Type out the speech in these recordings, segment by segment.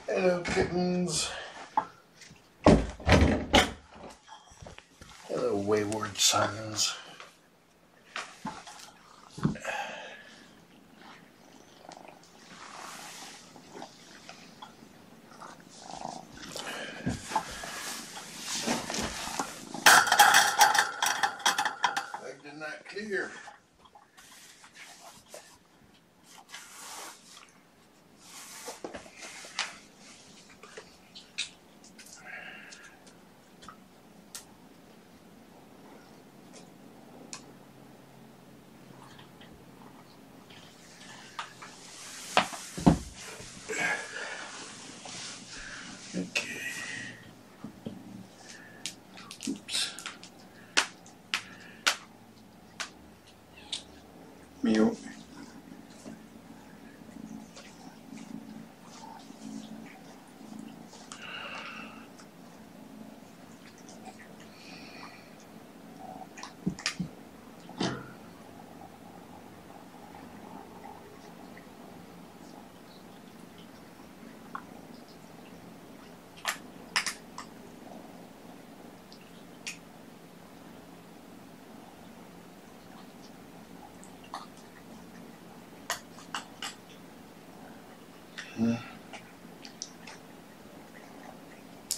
Hello, kittens. Hello, wayward sons. That did not clear. Okay. Oops. Meow.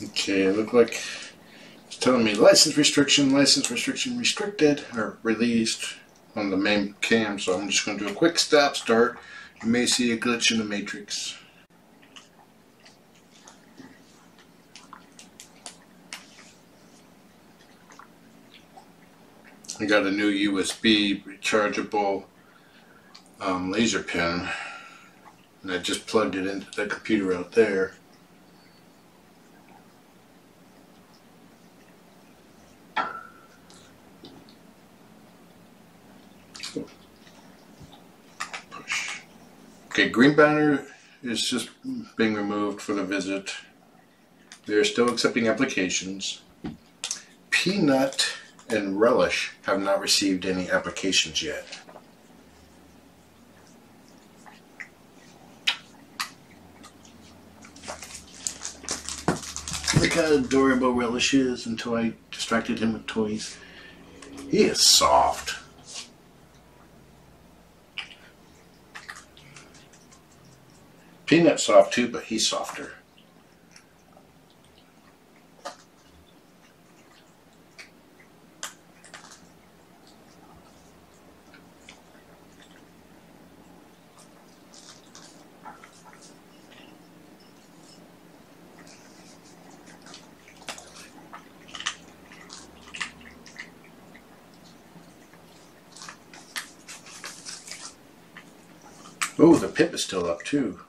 Okay, it looked like it's telling me license restriction restricted, or released on the main cam, so I'm just going to do a quick stop start. You may see a glitch in the matrix. I got a new USB rechargeable laser pen, and I just plugged it into the computer out there. Push. Okay, green banner is just being removed for the visit. They're still accepting applications. Peanut and Relish have not received any applications yet. Look how adorable Relish is until I distracted him with toys. He is soft. Peanut's soft too, but he's softer. Oh, the pip is still up too.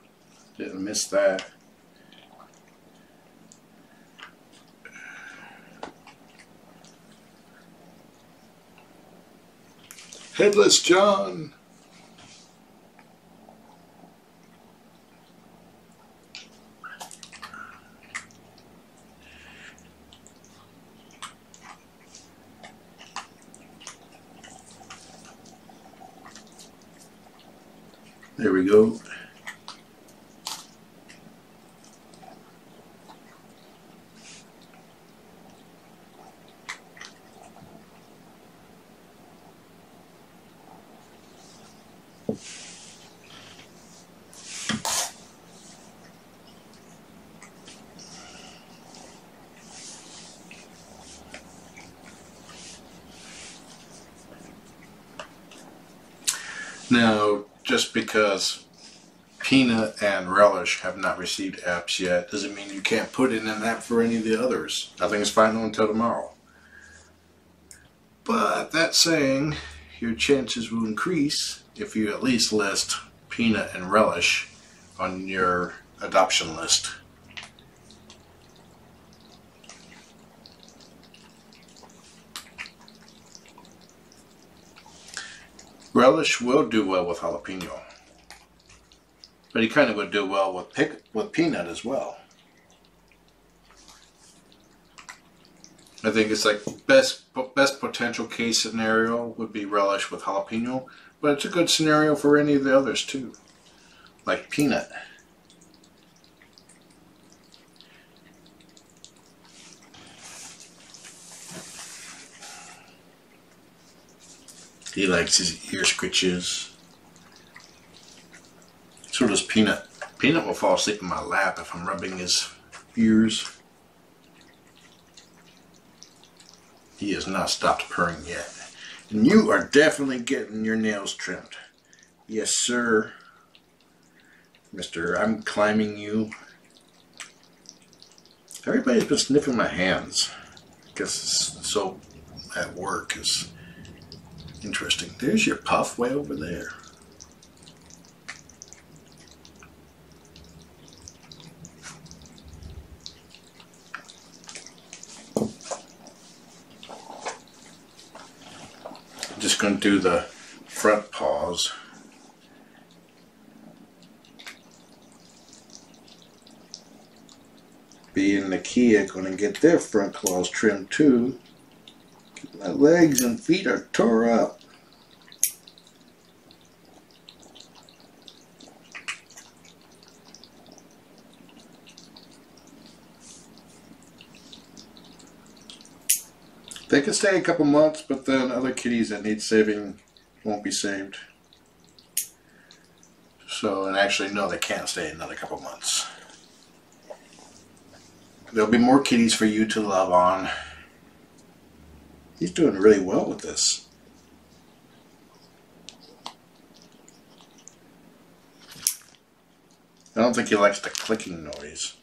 Didn't miss that. Headless John. There we go. Now, just because Peanut and Relish have not received apps yet doesn't mean you can't put in an app for any of the others. Nothing's final until tomorrow. But that saying, your chances will increase if you at least list Peanut and Relish on your adoption list. Relish will do well with jalapeno, but he kind of would do well with Peanut as well. I think it's like best potential case scenario would be Relish with jalapeno, but it's a good scenario for any of the others too. like Peanut. He likes his ear scritches. So does Peanut. Peanut will fall asleep in my lap if I'm rubbing his ears. He has not stopped purring yet. And you are definitely getting your nails trimmed. Yes, sir. Mister, I'm climbing you. Everybody's been sniffing my hands. I guess so at work is interesting. There's your puff way over there. I'm just going to do the front paws. Bee and Nakia going to get their front claws trimmed too. My legs and feet are tore up. They can stay a couple months, but then other kitties that need saving won't be saved. So, and actually, no, they can't stay another couple months. There'll be more kitties for you to love on. He's doing really well with this. I don't think he likes the clicking noise.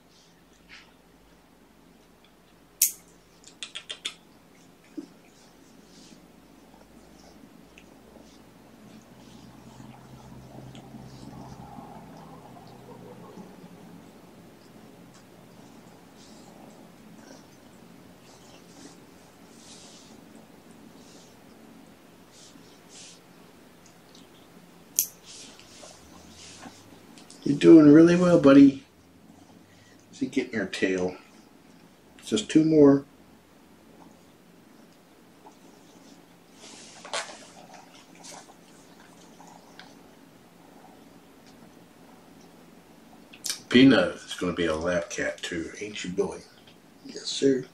You're doing really well, buddy. See, getting your tail. Just two more. Peanut is going to be a lap cat too, ain't you, boy? Yes, sir.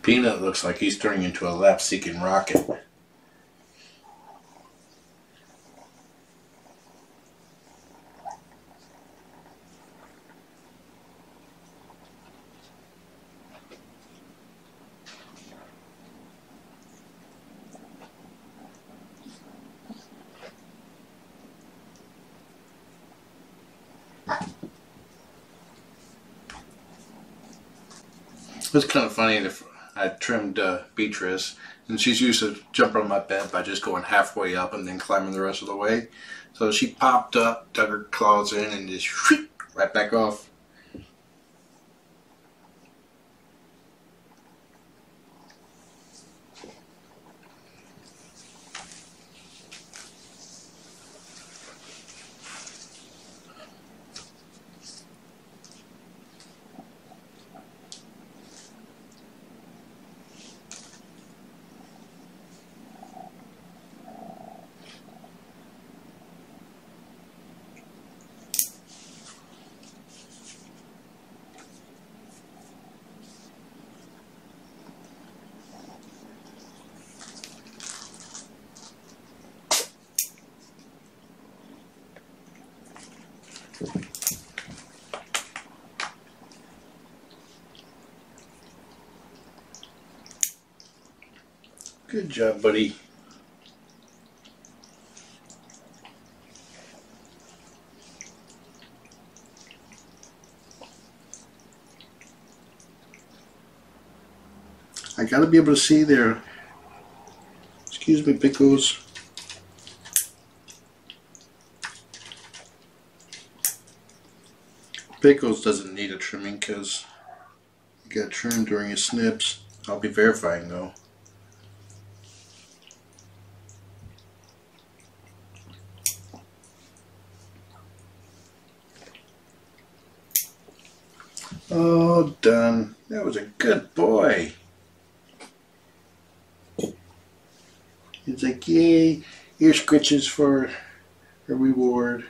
Peanut looks like he's turning into a lap-seeking rocket. It's kind of funny if I trimmed Beatrice, and she's used to jumping on my bed by just going halfway up and then climbing the rest of the way. So she popped up, dug her claws in, and just right back off. Good job, buddy. I gotta be able to see there. Excuse me, Pickles. Pickles doesn't need a trimming because he got trimmed during his snips. I'll be verifying though. Oh, done. That was a good boy. He's like, yay, ear scritches for a reward.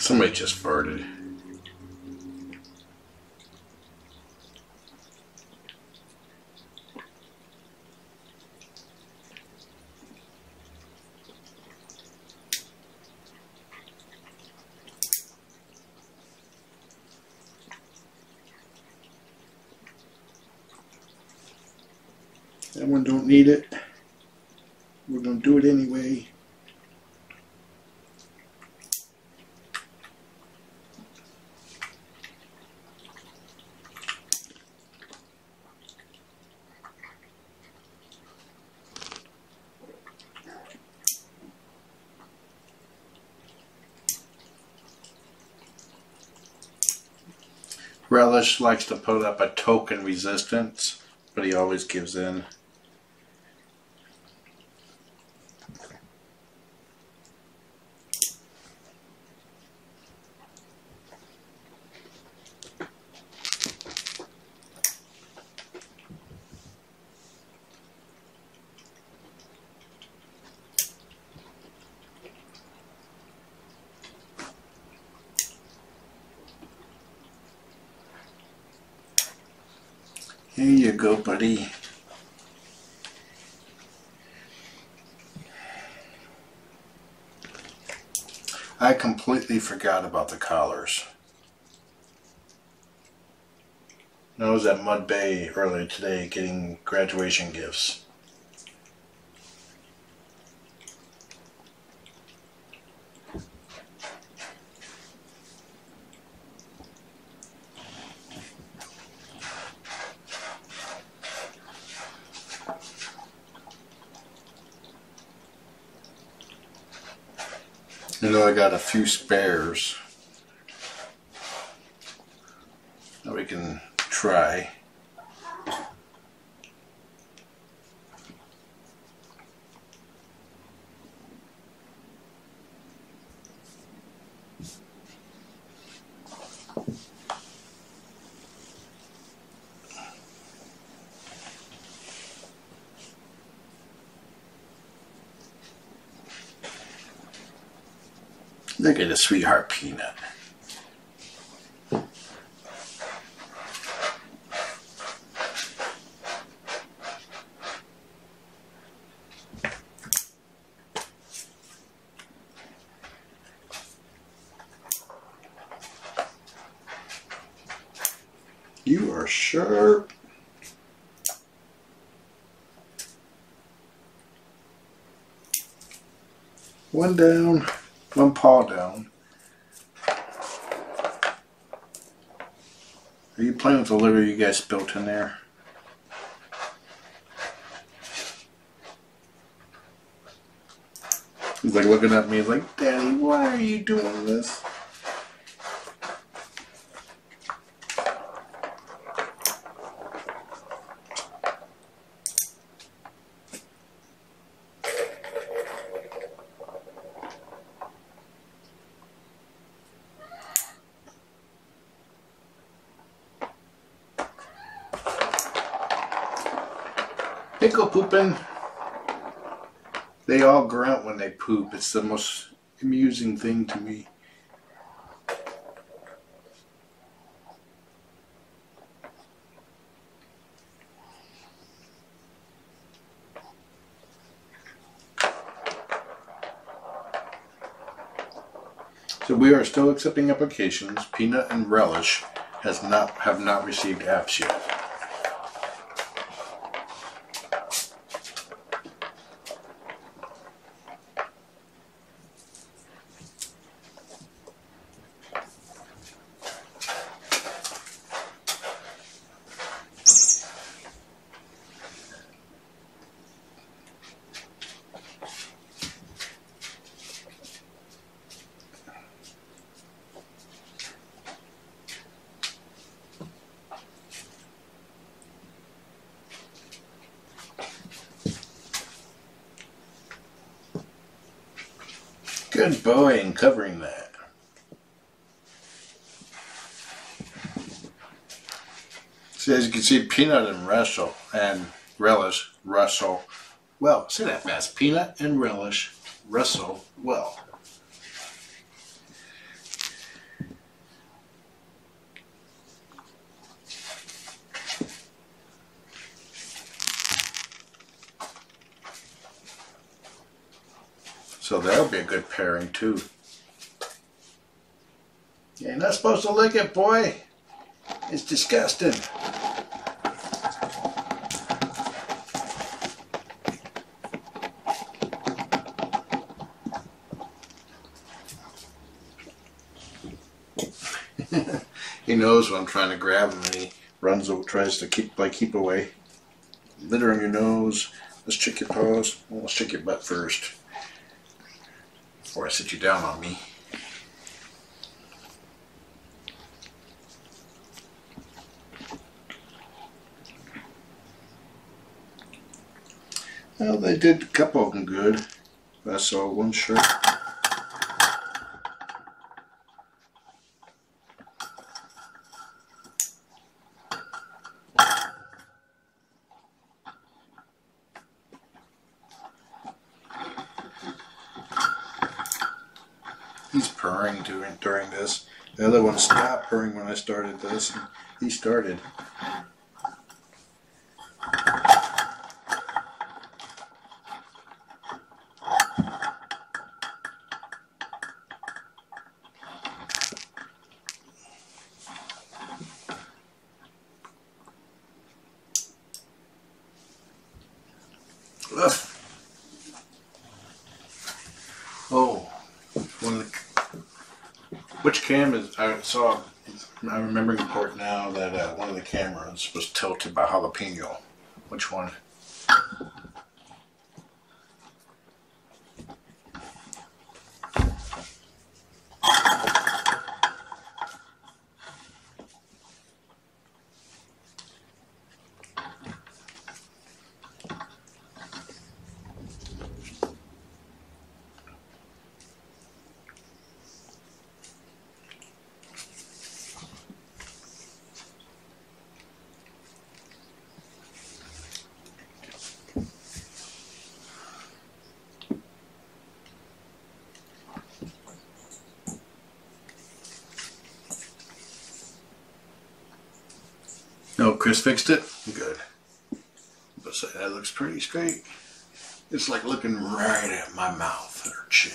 Somebody just farted. That one don't need it. We're gonna do it anyway. Relish likes to put up a token resistance, but he always gives in. Here you go, buddy. I completely forgot about the collars. I was at Mud Bay earlier today getting graduation gifts. You know, I got a few spares that we can try. Look at the sweetheart peanut. You are sharp. One down. One paw down. Are you playing with the liver you guys spilt in there? He's like looking at me like, Daddy, why are you doing this? Pickle pooping. They all grunt when they poop. It's the most amusing thing to me. So we are still accepting applications. Peanut and Relish have not received apps yet. Good boy in covering that. So as you can see, Peanut and Relish wrestle well. Say that fast. Peanut and Relish wrestle well. So that'll be a good pairing too. You're not supposed to lick it, boy. It's disgusting. He knows when I'm trying to grab him, and he tries to keep away. Litter on your nose. Let's check your paws. Well, let's check your butt first before I sit you down on me. Well, they did a couple of them good. I saw one shirt. He's purring during this. The other one stopped purring when I started this. And he started. Ugh. Oh, which cam is? I'm remembering in port now that one of the cameras was tilted by jalapeno. Which one? No, Chris fixed it? Good. But say that looks pretty straight. It's like looking right at my mouth or chin.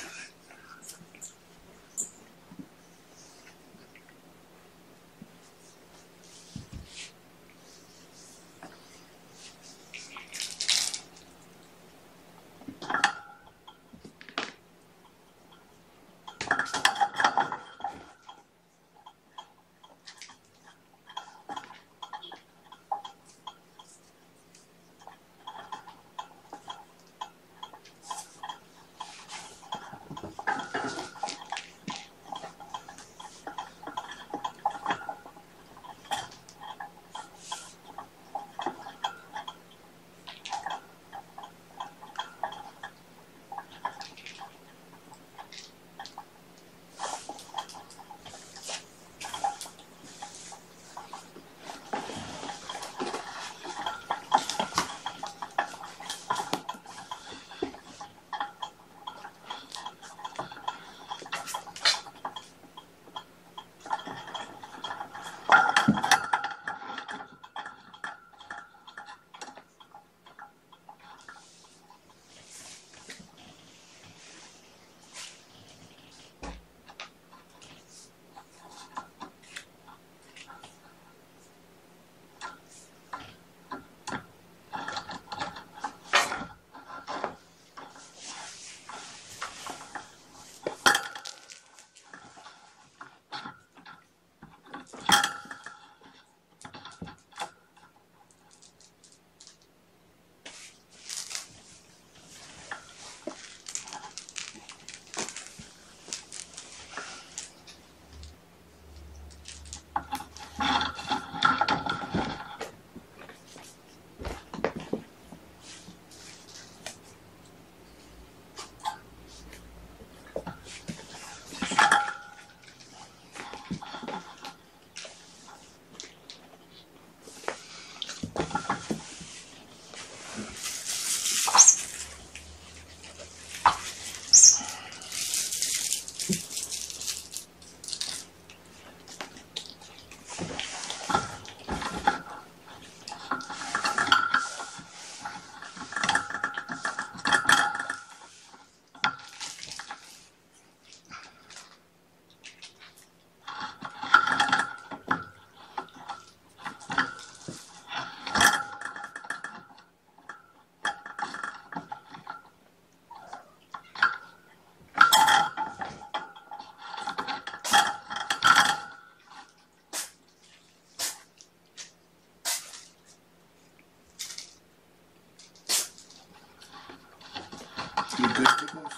You good, Pickles?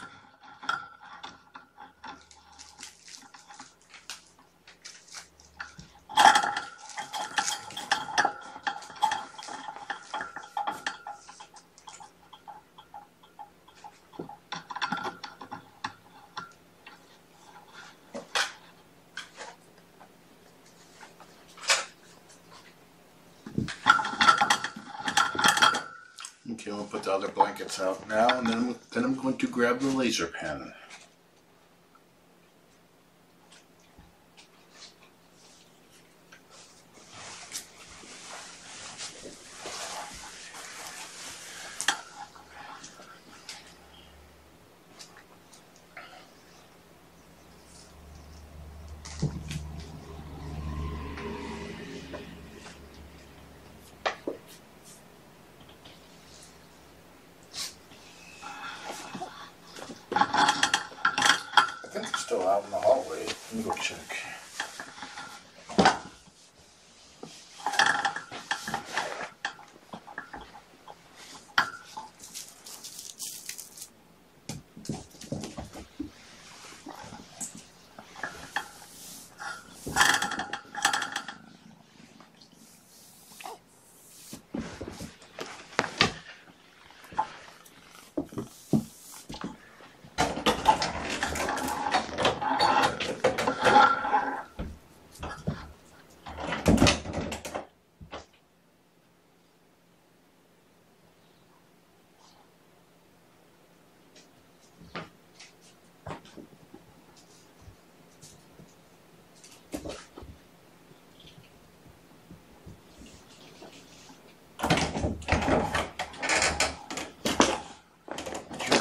Okay, we'll put the other blankets out now, and then I'm going to grab the laser pen. I think it's still out in the hallway. Let me go check.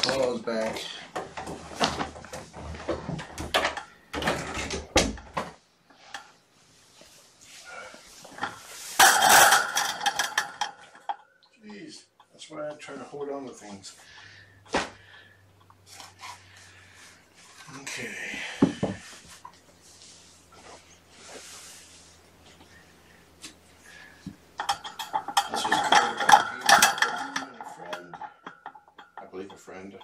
Clothes back. Jeez, that's why I try to hold on to things. Okay. This was created by a friend. I believe a friend.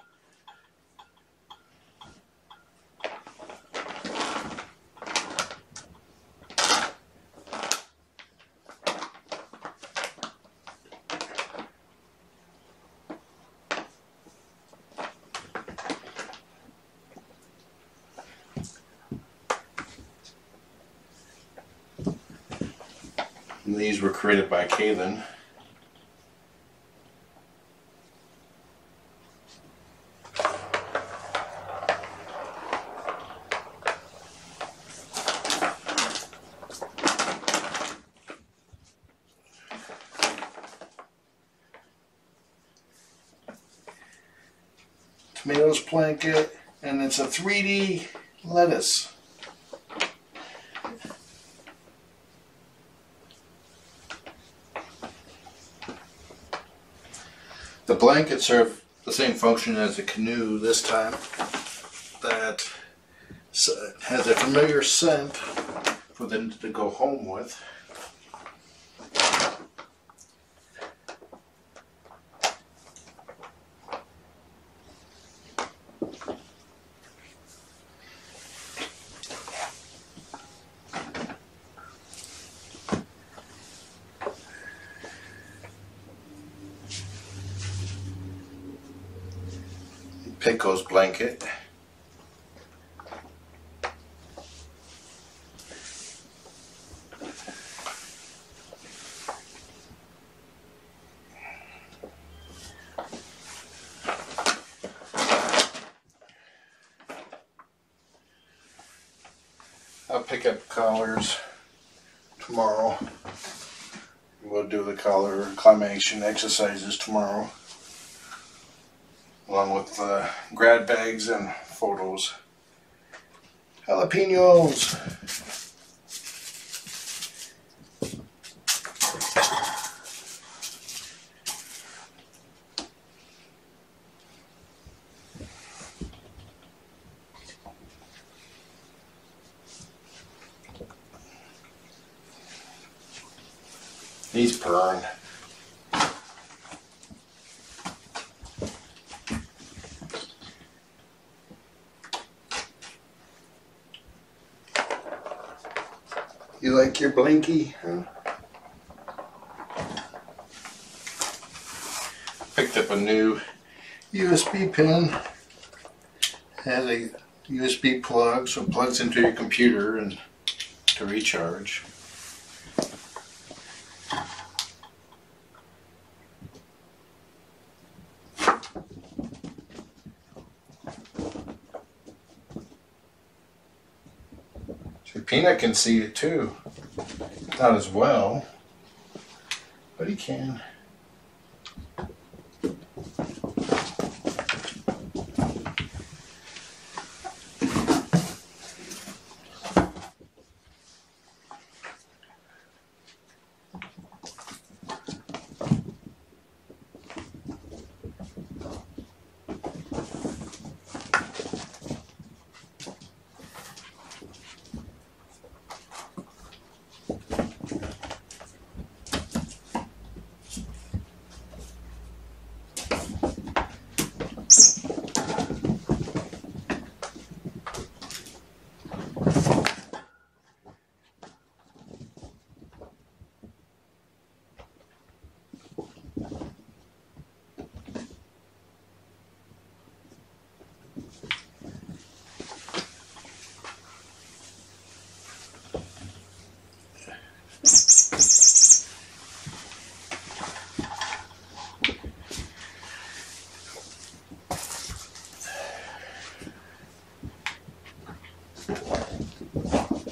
And these were created by Kitten. Tomatoes blanket, and it's a 3D lettuce. The blankets serve the same function as a canoe this time, that has a familiar scent for them to go home with. Pickles blanket. I'll pick up collars tomorrow. We'll do the collar acclimation exercises tomorrow, along with grad bags and photos. Jalapenos! He's purring. You like your blankie, huh? Picked up a new USB pen. Has a USB plug, so it plugs into your computer and to recharge. So Peanut can see it too. Not as well, but he can.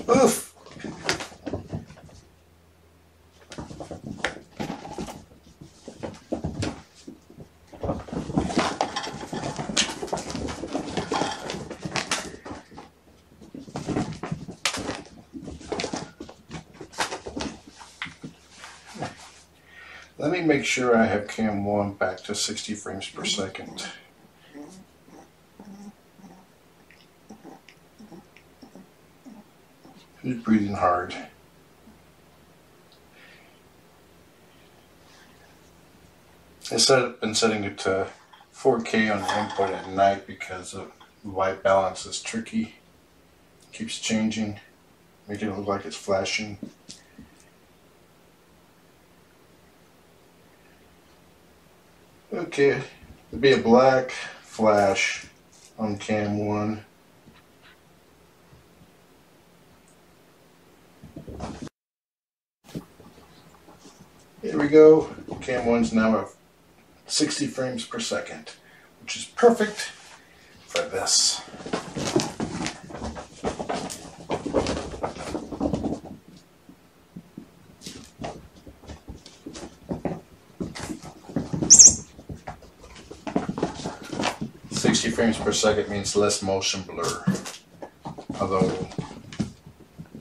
Oof! Let me make sure I have cam 1 back to 60 frames per second. He's breathing hard. I've been setting it to 4K on the input at night because of white balance is tricky. Keeps changing, making it look like it's flashing. Okay, it'll be a black flash on cam 1. Here we go. Cam 1's now at 60 frames per second, which is perfect for this. Frames per second means less motion blur, although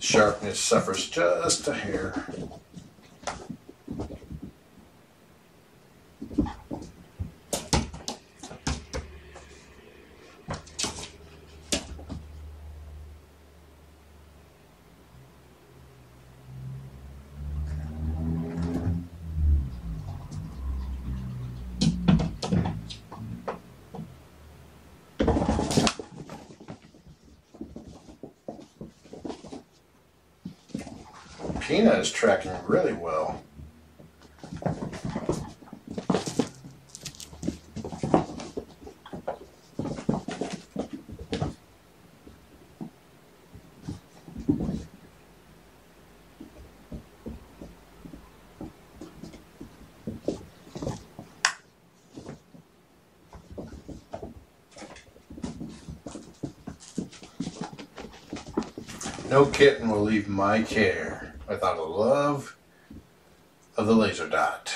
sharpness suffers just a hair. Peanut is tracking really well. No kitten will leave my care without a love of the laser dot.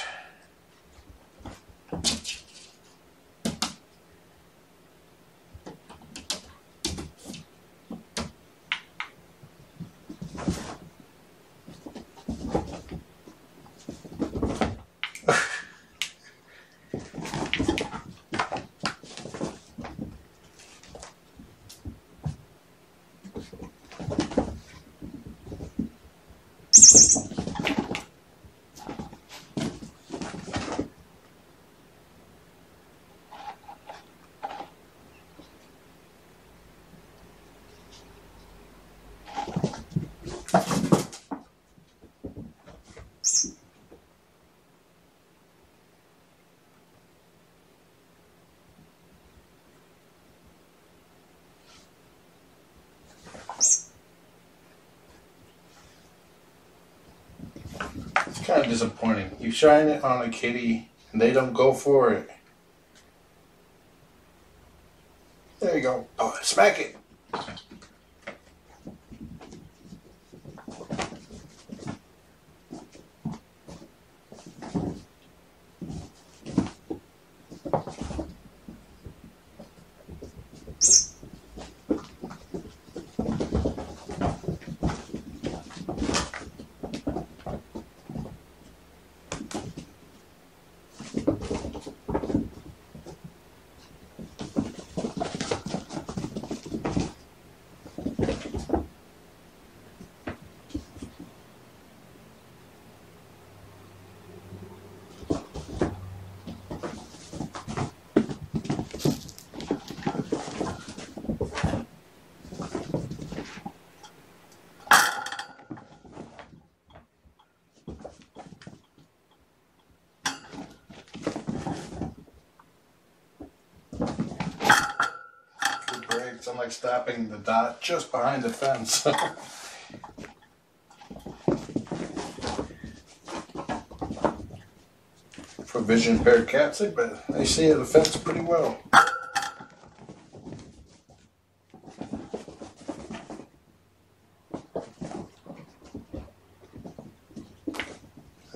kind of disappointing. You shine it on a kitty and they don't go for it. There you go. Oh, smack it. I'm like stopping the dot just behind the fence. For vision impaired cats, but they see the fence pretty well.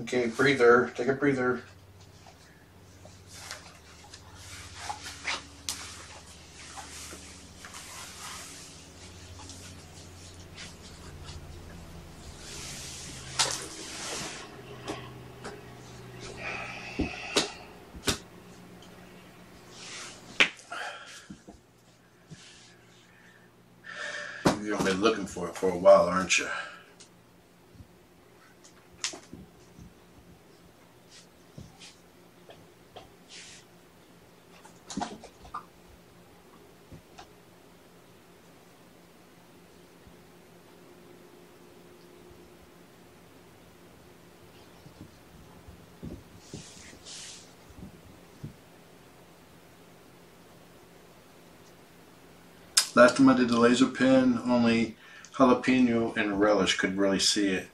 Okay, breather. Take a breather. You've been looking for it for a while, aren't you? Last time I did the laser pen, only Jalapeno and Relish could really see it.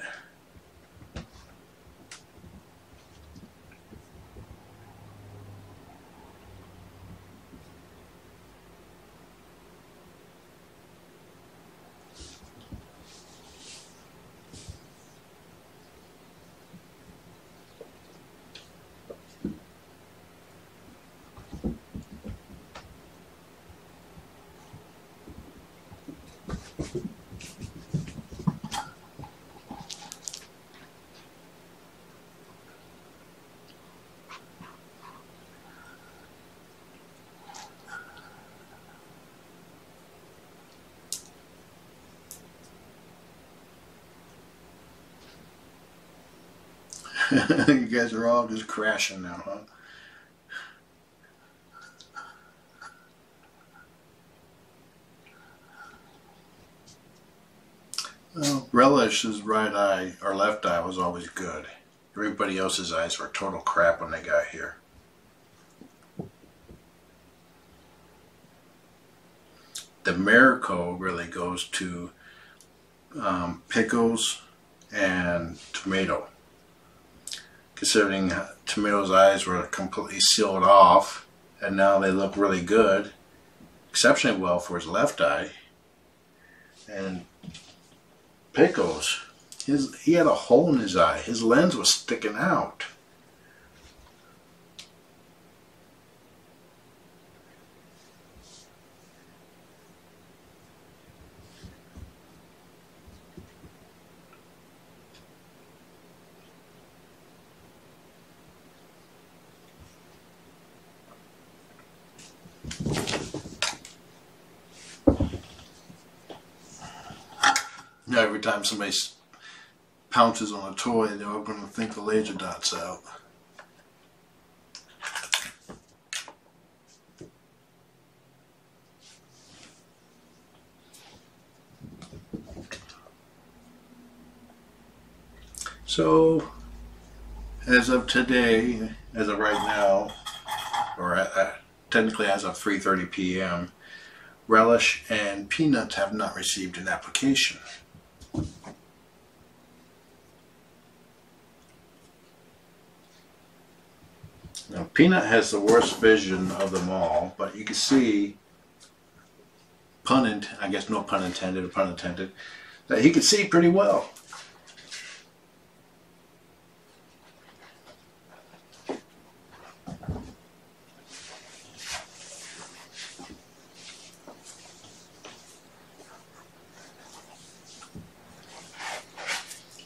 You guys are all just crashing now, huh? Well, Relish's right eye, or left eye, was always good. Everybody else's eyes were total crap when they got here. The miracle really goes to Pickles and Tomato. Considering Tomato's eyes were completely sealed off, and now they look really good, exceptionally well for his left eye. And Pickles, he had a hole in his eye. His lens was sticking out. Now, every time somebody pounces on a toy, they're all going to think the laser dot's out. So, as of today, as of right now, or technically as of 3:30 p.m., Relish and Peanut have not received an application. Now, Peanut has the worst vision of them all, but you can see, I guess no pun intended or pun intended, that he can see pretty well.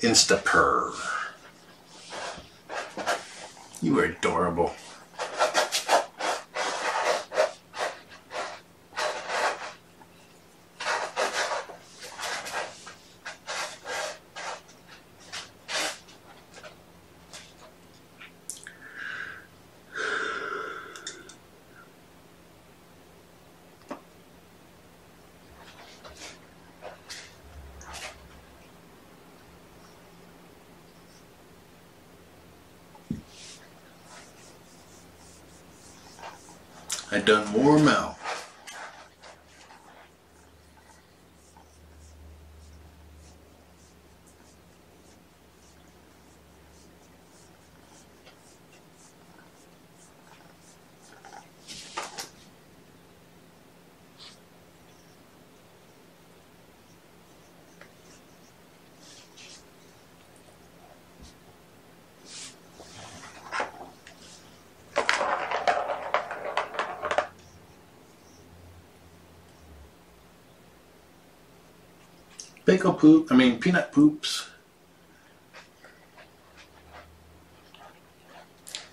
Instapurr. You are adorable. I done more mouth. Peanut poops.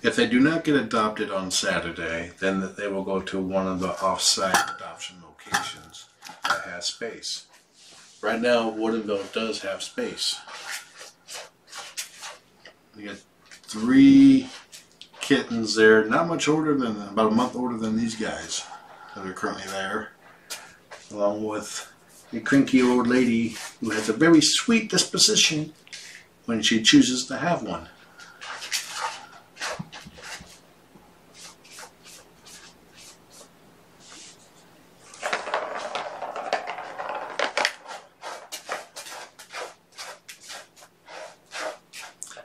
If they do not get adopted on Saturday, then they will go to one of the off-site adoption locations that has space. Right now, Woodinville does have space. We got 3 kittens there, not much older than, about a month older than these guys that are currently there, along with a cranky old lady who has a very sweet disposition when she chooses to have one.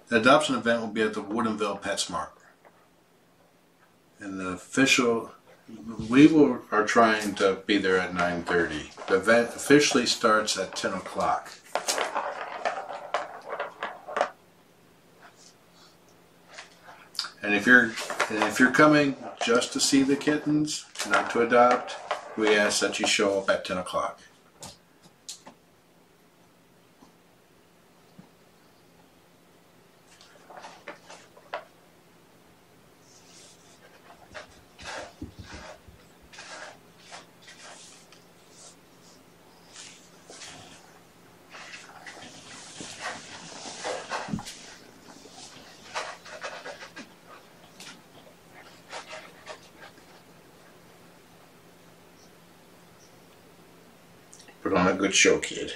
The adoption event will be at the Woodinville PetSmart. And the official, are trying to be there at 9:30. The event officially starts at 10 o'clock. And if you're coming just to see the kittens, not to adopt, we ask that you show up at 10 o'clock. Put on a good show, kid.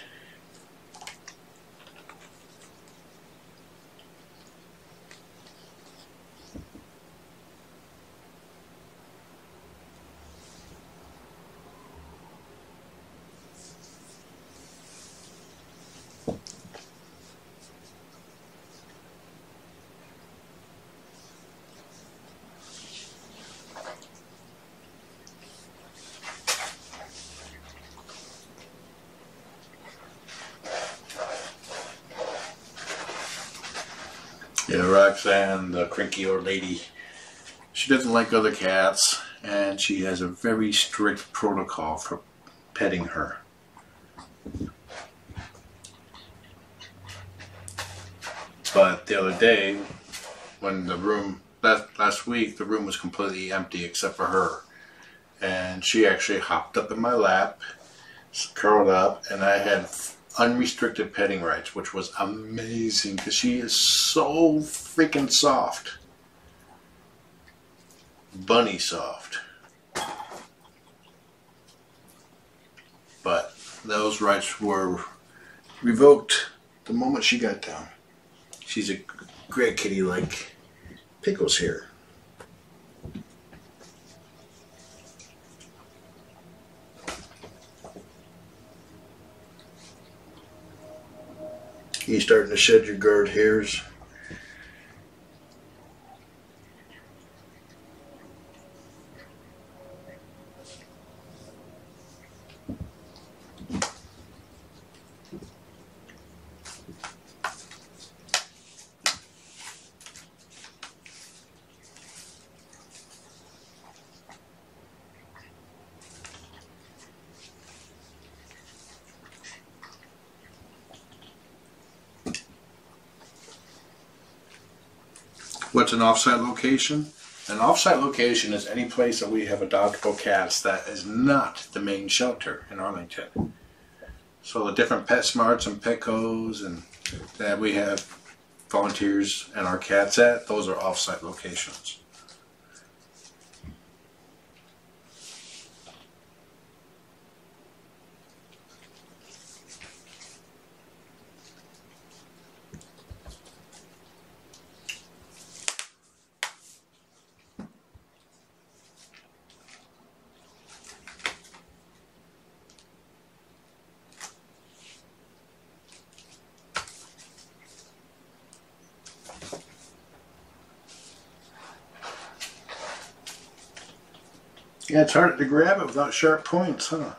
Yeah, Roxanne, the cranky old lady, she doesn't like other cats, and she has a very strict protocol for petting her. But the other day, when the room, last week, the room was completely empty except for her. And she actually hopped up in my lap, curled up, and I had unrestricted petting rights, which was amazing because she is so freaking soft. Bunny soft. But those rights were revoked the moment she got down. She's a great kitty like Pickles here. You starting to shed your guard hairs. What's an off-site location? An off-site location is any place that we have adoptable cats that is not the main shelter in Arlington. So the different PetSmarts and Pickles and that we have volunteers and our cats at, those are off-site locations. Yeah, it's hard to grab it without sharp points, huh?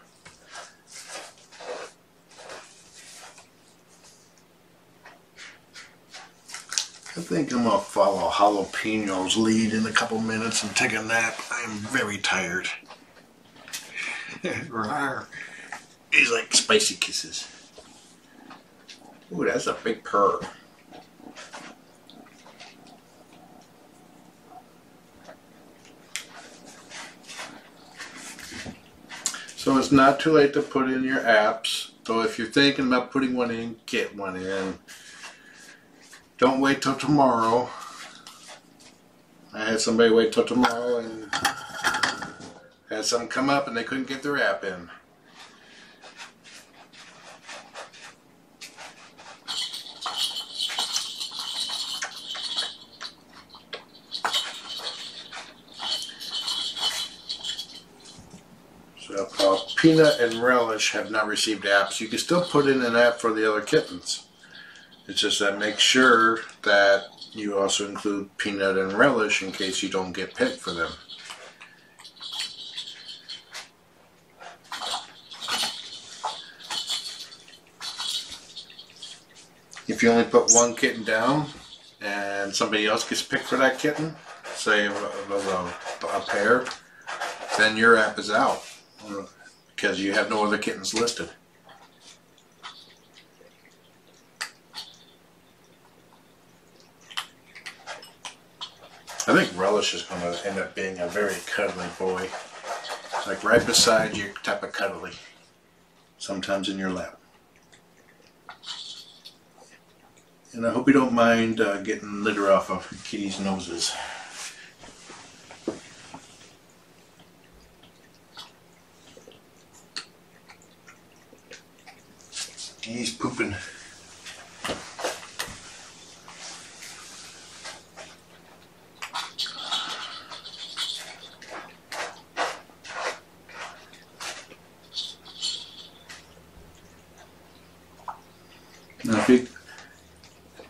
I think I'm going to follow Jalapeno's lead in a couple minutes and take a nap. I am very tired. He's like spicy kisses. Ooh, that's a big purr. So it's not too late to put in your apps. So if you're thinking about putting one in, get one in. Don't wait till tomorrow. I had somebody wait till tomorrow and had something come up and they couldn't get their app in. So Peanut and Relish have not received apps. You can still put in an app for the other kittens. It's just that make sure that you also include Peanut and Relish in case you don't get picked for them. If you only put one kitten down and somebody else gets picked for that kitten, say a pair, then your app is out because you have no other kittens listed. I think Relish is going to end up being a very cuddly boy. Like right beside you, type of cuddly. Sometimes in your lap. And I hope you don't mind getting litter off of kitties' noses. He's pooping. Now, let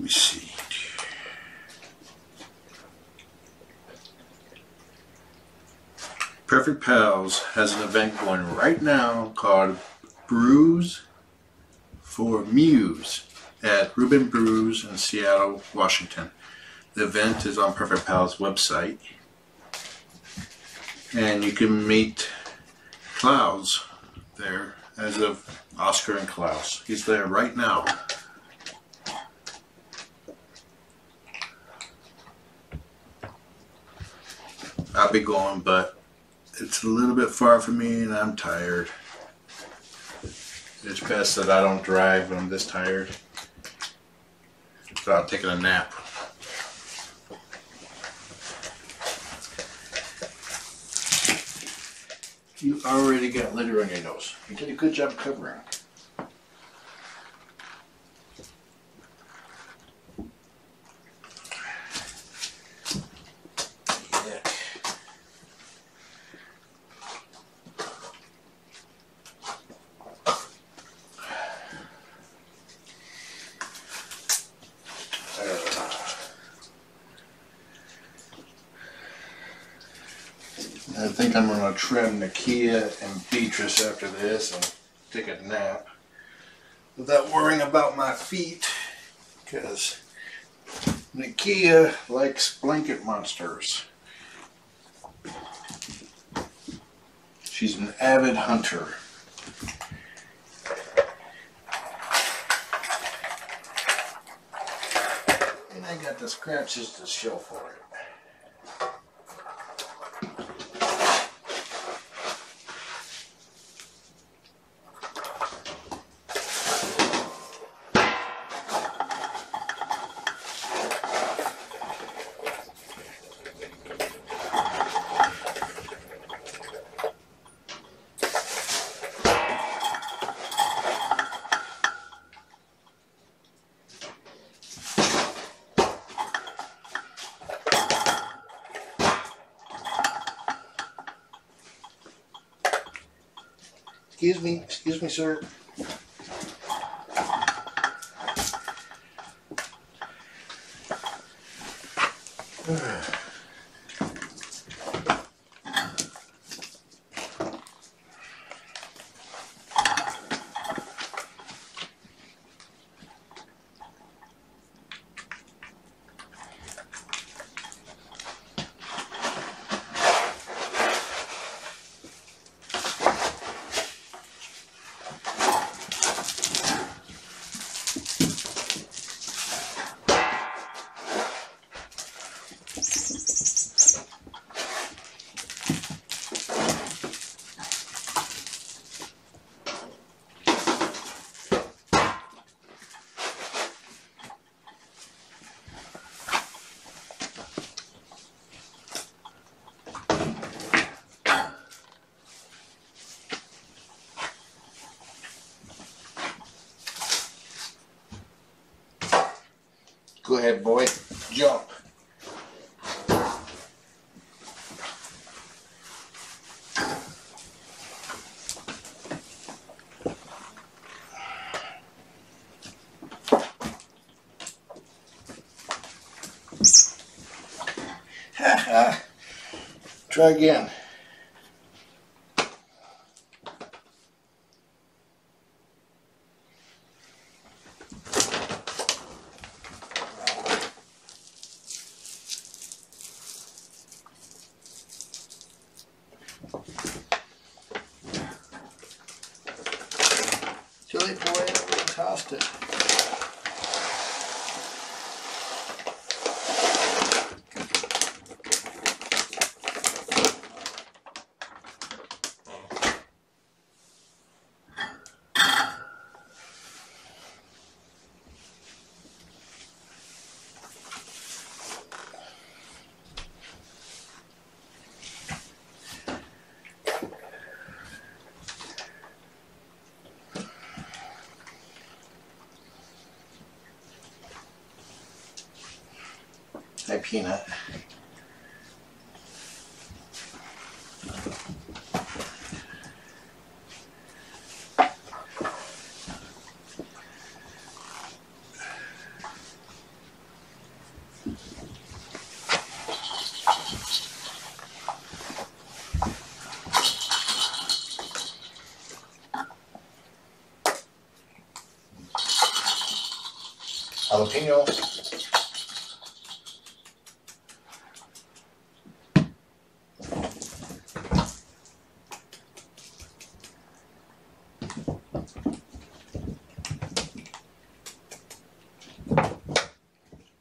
me see. Perfect Pals has an event going right now called Brews for Muse at Reuben Brews in Seattle, Washington. The event is on Perfect Pal's website, and you can meet Klaus there as of Oscar and Klaus. He's there right now. I'll be going, but it's a little bit far from me and I'm tired. It's best that I don't drive when I'm this tired. So I'm taking a nap. You already got litter on your nose. You did a good job covering. I think I'm going to trim Nakia and Beatrice after this and take a nap without worrying about my feet, because Nakia likes blanket monsters. She's an avid hunter. And I got the scratches to show for it. Excuse me, sir. Go ahead, boy. Jump. Try again. Silly boy, we tossed it. Hi, Peanut. Jalapeno.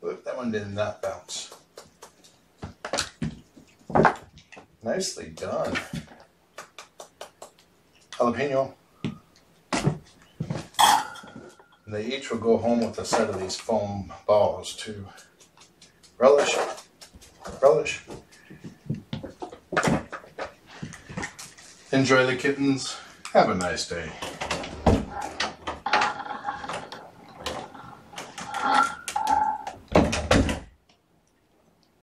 Look, that one did not bounce. Nicely done. Jalapeno. And they each will go home with a set of these foam balls too. Relish. Relish. Enjoy the kittens. Have a nice day.